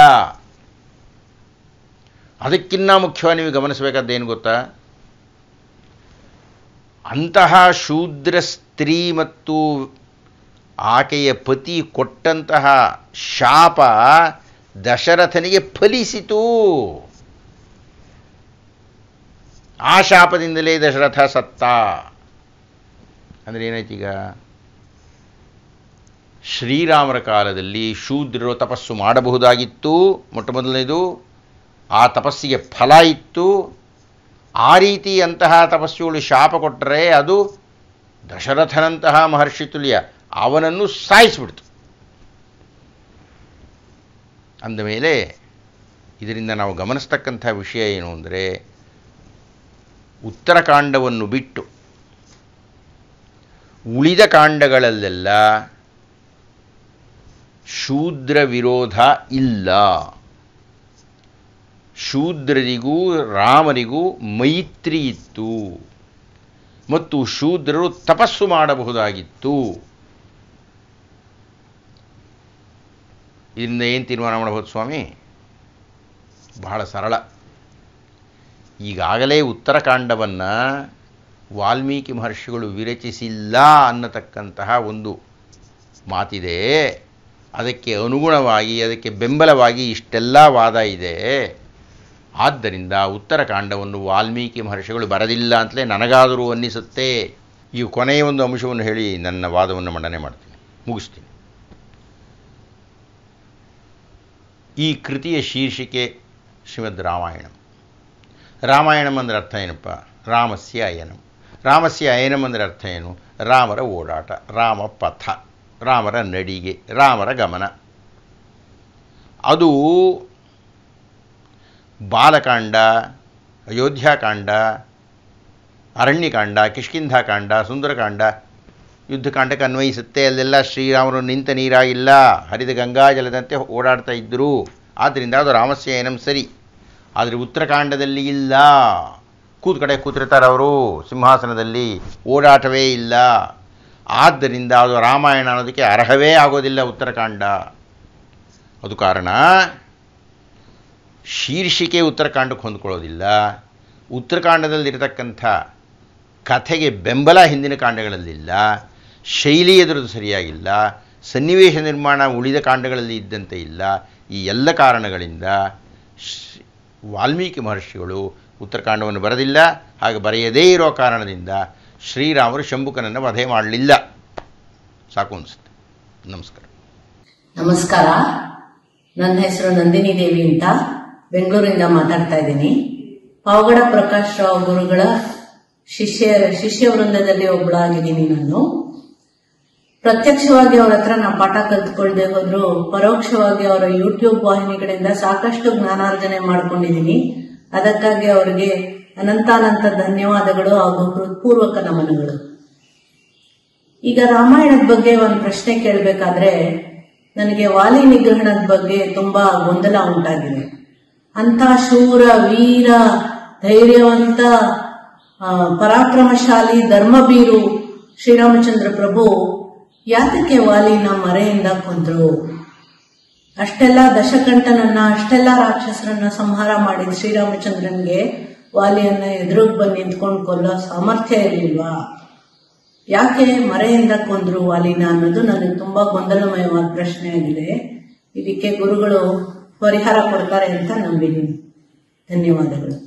ಅದಕ್ಕಿಂತ ಮುಖ್ಯವಾಗಿ ನೀವು ಗಮನಿಸಬೇಕಾದ್ದೇನು ಗೊತ್ತಾ? ಅಂತಹ ಶೂದ್ರ ಸ್ತ್ರೀ ಮತ್ತು ಆಕೆಯ ಪತಿ ಕೊಟ್ಟಂತಹ ಶಾಪ ದಶರಥನಿಗೆ ಫಲಿಸಿತು. ಆ ಶಾಪದಿಂದಲೇ ದಶರಥ ಸತ್ತ. ಅಂದರೆ ಏನಾಯ್ತೀಗ? ಶ್ರೀರಾಮರ ಕಾಲದಲ್ಲಿ ಶೂದ್ರರು ತಪಸ್ಸು ಮಾಡಬಹುದಾಗಿತ್ತು, ಮೊಟ್ಟ ಮೊದಲನೇದು. ಆ ತಪಸ್ಸಿಗೆ ಫಲ ಇತ್ತು. ಆ ರೀತಿ ಅಂತಹ ತಪಸ್ಸುಗಳು ಶಾಪ ಕೊಟ್ಟರೆ ಅದು ದಶರಥನಂತಹ ಮಹರ್ಷಿ ತುಲ್ಯ, ಅವನನ್ನು ಸಾಯಿಸಿಬಿಡ್ತು. ಅಂದಮೇಲೆ ಇದರಿಂದ ನಾವು ಗಮನಿಸ್ತಕ್ಕಂಥ ವಿಷಯ ಏನು ಅಂದರೆ, ಉತ್ತರಕಾಂಡವನ್ನು ಬಿಟ್ಟು ಉಳಿದ ಕಾಂಡಗಳಲ್ಲೆಲ್ಲ ಶೂದ್ರ ವಿರೋಧ ಇಲ್ಲ. ಶೂದ್ರರಿಗೂ ರಾಮರಿಗೂ ಮೈತ್ರಿ ಇತ್ತು ಮತ್ತು ಶೂದ್ರರು ತಪಸ್ಸು ಮಾಡಬಹುದಾಗಿತ್ತು. ಇದರಿಂದ ಏನು ತೀರ್ಮಾನ ಮಾಡಬಹುದು ಸ್ವಾಮಿ? ಬಹಳ ಸರಳ. ಈಗಾಗಲೇ ಉತ್ತರಕಾಂಡವನ್ನು ವಾಲ್ಮೀಕಿ ಮಹರ್ಷಿಗಳು ವಿರಚಿಸಿಲ್ಲ ಅನ್ನತಕ್ಕಂತಹ ಒಂದು ಮಾತಿದೆ. ಅದಕ್ಕೆ ಅನುಗುಣವಾಗಿ, ಅದಕ್ಕೆ ಬೆಂಬಲವಾಗಿ ಇಷ್ಟೆಲ್ಲ ವಾದ ಇದೆ. ಆದ್ದರಿಂದ ಉತ್ತರಕಾಂಡವನ್ನು ವಾಲ್ಮೀಕಿ ಮಹರ್ಷಿಗಳು ಬರದಿಲ್ಲ ಅಂತಲೇ ನನಗಾದರೂ ಅನ್ನಿಸುತ್ತೆ. ಈ ಕೊನೆಯ ಒಂದು ಅಂಶವನ್ನು ಹೇಳಿ ನನ್ನ ವಾದವನ್ನು ಮಂಡನೆ ಮಾಡ್ತೀನಿ, ಮುಗಿಸ್ತೀನಿ. ಈ ಕೃತಿಯ ಶೀರ್ಷಿಕೆ ಶ್ರೀಮದ್ ರಾಮಾಯಣಂ. ರಾಮಾಯಣಂ ಅಂದರೆ ಅರ್ಥ ಏನಪ್ಪ? ರಾಮಸ್ಯ ಅಯನಂ. ರಾಮಸ್ಯ ಅಯನಂ ಅಂದರೆ ಅರ್ಥ ಏನು? ರಾಮರ ಓಡಾಟ, ರಾಮ ಪಥ, ರಾಮರ ನಡಿಗೆ, ರಾಮರ ಗಮನ. ಅದು ಬಾಲಕಾಂಡ, ಅಯೋಧ್ಯಾಕಾಂಡ, ಅರಣ್ಯಕಾಂಡ, ಕಿಷ್ಕಿಂಧಾಕಾಂಡ, ಸುಂದರಕಾಂಡ, ಯುದ್ಧಕಾಂಡಕ್ಕೆ ಅನ್ವಯಿಸುತ್ತೆ. ಅಲ್ಲೆಲ್ಲ ಶ್ರೀರಾಮರು ನಿಂತ ನೀರಾಗಿಲ್ಲ, ಹರಿದ ಗಂಗಾಜಲದಂತೆ ಓಡಾಡ್ತಾ ಇದ್ದರು. ಆದ್ದರಿಂದ ಅದು ರಾಮಸ್ಯ ಅಯನಂ ಸರಿ. ಆದರೆ ಉತ್ತರಕಾಂಡದಲ್ಲಿ ಇಲ್ಲ. ಕಡೆ ಕೂತಿರ್ತಾರೆ ಅವರು ಸಿಂಹಾಸನದಲ್ಲಿ, ಓಡಾಟವೇ ಇಲ್ಲ. ಆದ್ದರಿಂದ ಅದು ರಾಮಾಯಣ ಅನ್ನೋದಕ್ಕೆ ಅರ್ಹವೇ ಆಗೋದಿಲ್ಲ ಉತ್ತರಕಾಂಡ. ಅದು ಕಾರಣ ಶೀರ್ಷಿಕೆ ಉತ್ತರಕಾಂಡಕ್ಕೆ ಹೊಂದ್ಕೊಳ್ಳೋದಿಲ್ಲ. ಉತ್ತರಕಾಂಡದಲ್ಲಿರತಕ್ಕಂಥ ಕಥೆಗೆ ಬೆಂಬಲ ಹಿಂದಿನ ಕಾಂಡಗಳಲ್ಲಿಲ್ಲ. ಶೈಲಿ ಎದುರದು ಸರಿಯಾಗಿಲ್ಲ. ಸನ್ನಿವೇಶ ನಿರ್ಮಾಣ ಉಳಿದ ಕಾಂಡಗಳಲ್ಲಿ ಇದ್ದಂತೆ ಇಲ್ಲ. ಈ ಎಲ್ಲ ಕಾರಣಗಳಿಂದ ವಾಲ್ಮೀಕಿ ಮಹರ್ಷಿಗಳು ಉತ್ತರಕಾಂಡವನ್ನು ಬರೆದಿಲ್ಲ. ಹಾಗೆ ಬರೆಯದೇ ಇರೋ ಕಾರಣದಿಂದ ಶ್ರೀರಾಮರು ಶಂಭುಕನನ್ನು ವಧೆ ಮಾಡಲಿಲ್ಲ. ಸಾಕು ಅನಿಸುತ್ತೆ. ನಮಸ್ಕಾರ. ನಮಸ್ಕಾರ. ನನ್ನ ಹೆಸರು ನಂದಿನಿ ದೇವಿ ಅಂತ, ಬೆಂಗಳೂರಿಂದ ಮಾತಾಡ್ತಾ ಇದ್ದೀನಿ. ಪಾವಗಡ ಪ್ರಕಾಶ್ ರಾವ್ ಗುರುಗಳ ಶಿಷ್ಯ ವೃಂದದಲ್ಲಿ ಒಬ್ಬಳಾಗಿದ್ದೀನಿ ನಾನು. ಪ್ರತ್ಯಕ್ಷವಾಗಿ ಅವ್ರ ಹತ್ರ ನಾ ಪಾಠ ಕಲ್ತ್ಕೊಳ್ದೆ ಹೋದ್ರು ಪರೋಕ್ಷವಾಗಿ ಅವರ ಯೂಟ್ಯೂಬ್ ವಾಹಿನಿಗಳಿಂದ ಸಾಕಷ್ಟು ಜ್ಞಾನಾರ್ಜನೆ ಮಾಡ್ಕೊಂಡಿದ್ದೀನಿ. ಅದಕ್ಕಾಗಿ ಅವರಿಗೆ ಅನಂತಾನಂತ ಧನ್ಯವಾದಗಳು ಹಾಗೂ ಹೃತ್ಪೂರ್ವಕ ನಮನಗಳು. ಈಗ ರಾಮಾಯಣದ ಬಗ್ಗೆ ಒಂದು ಪ್ರಶ್ನೆ ಕೇಳಬೇಕಾದ್ರೆ ನನಗೆ ವಾಲಿ ನಿಗ್ರಹಣದ ಬಗ್ಗೆ ತುಂಬಾ ಗೊಂದಲ ಉಂಟಾಗಿದೆ. ಅಂತ ಶೂರ, ವೀರ, ಧೈರ್ಯವಂತ, ಪರಾಕ್ರಮಶಾಲಿ, ಧರ್ಮಬೀರು ಶ್ರೀರಾಮಚಂದ್ರ ಪ್ರಭು ಯಾತಕ್ಕೆ ವಾಲಿನ ಮರೆಯಿಂದ ಕೊಂದ್ರು? ಅಷ್ಟೆಲ್ಲ ದಶಕಂಠನನ್ನ, ಅಷ್ಟೆಲ್ಲ ರಾಕ್ಷಸರನ್ನ ಸಂಹಾರ ಮಾಡಿದ ಶ್ರೀರಾಮಚಂದ್ರನ್ಗೆ ವಾಲಿಯನ್ನ ಎದುರುಗ್ ಬಂದು ನಿಂತ್ಕೊಂಡು ಕೊಲ್ಲೋ ಸಾಮರ್ಥ್ಯ ಇರಲಿಲ್ವಾ? ಯಾಕೆ ಮರೆಯಿಂದ ಕೊಂದ್ರು ವಾಲಿನ ಅನ್ನೋದು ನನಗೆ ತುಂಬಾ ಗೊಂದಲಮಯವಾದ ಪ್ರಶ್ನೆ ಆಗಿದೆ. ಇದಕ್ಕೆ ಗುರುಗಳು ಪರಿಹಾರ ಕೊಡ್ತಾರೆ ಅಂತ ನಂಬಿದ್ದೀನಿ. ಧನ್ಯವಾದಗಳು.